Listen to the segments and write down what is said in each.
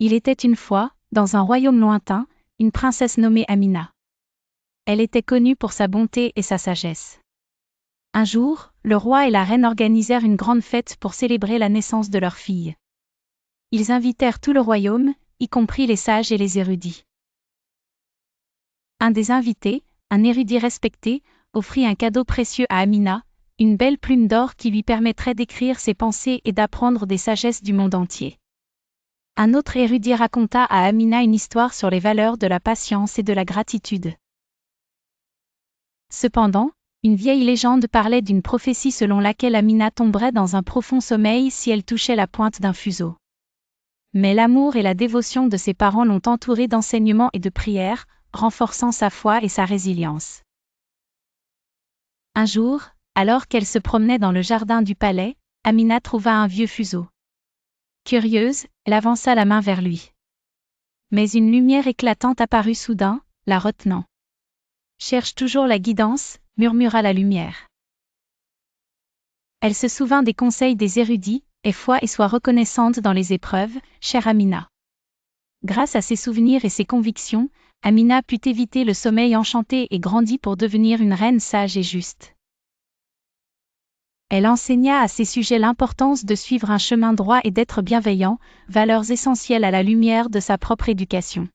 Il était une fois, dans un royaume lointain, une princesse nommée Amina. Elle était connue pour sa bonté et sa sagesse. Un jour, le roi et la reine organisèrent une grande fête pour célébrer la naissance de leur fille. Ils invitèrent tout le royaume, y compris les sages et les érudits. Un des invités, un érudit respecté, offrit un cadeau précieux à Amina, une belle plume d'or qui lui permettrait d'écrire ses pensées et d'apprendre des sagesses du monde entier. Un autre érudit raconta à Amina une histoire sur les valeurs de la patience et de la gratitude. Cependant, une vieille légende parlait d'une prophétie selon laquelle Amina tomberait dans un profond sommeil si elle touchait la pointe d'un fuseau. Mais l'amour et la dévotion de ses parents l'ont entourée d'enseignements et de prières, renforçant sa foi et sa résilience. Un jour, alors qu'elle se promenait dans le jardin du palais, Amina trouva un vieux fuseau. Curieuse, elle avança la main vers lui. Mais une lumière éclatante apparut soudain, la retenant. « Cherche toujours la guidance », murmura la lumière. Elle se souvint des conseils des érudits, « aie foi et sois reconnaissante dans les épreuves, chère Amina ». Grâce à ses souvenirs et ses convictions, Amina put éviter le sommeil enchanté et grandit pour devenir une reine sage et juste. Elle enseigna à ses sujets l'importance de suivre un chemin droit et d'être bienveillant, valeurs essentielles à la lumière de sa propre éducation.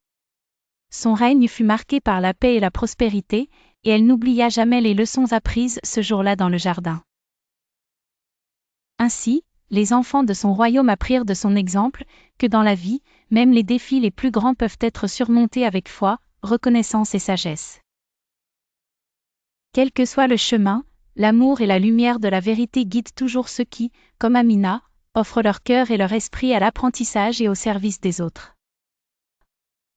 Son règne fut marqué par la paix et la prospérité, et elle n'oublia jamais les leçons apprises ce jour-là dans le jardin. Ainsi, les enfants de son royaume apprirent de son exemple, que dans la vie, même les défis les plus grands peuvent être surmontés avec foi, reconnaissance et sagesse. Quel que soit le chemin, l'amour et la lumière de la vérité guident toujours ceux qui, comme Amina, offrent leur cœur et leur esprit à l'apprentissage et au service des autres.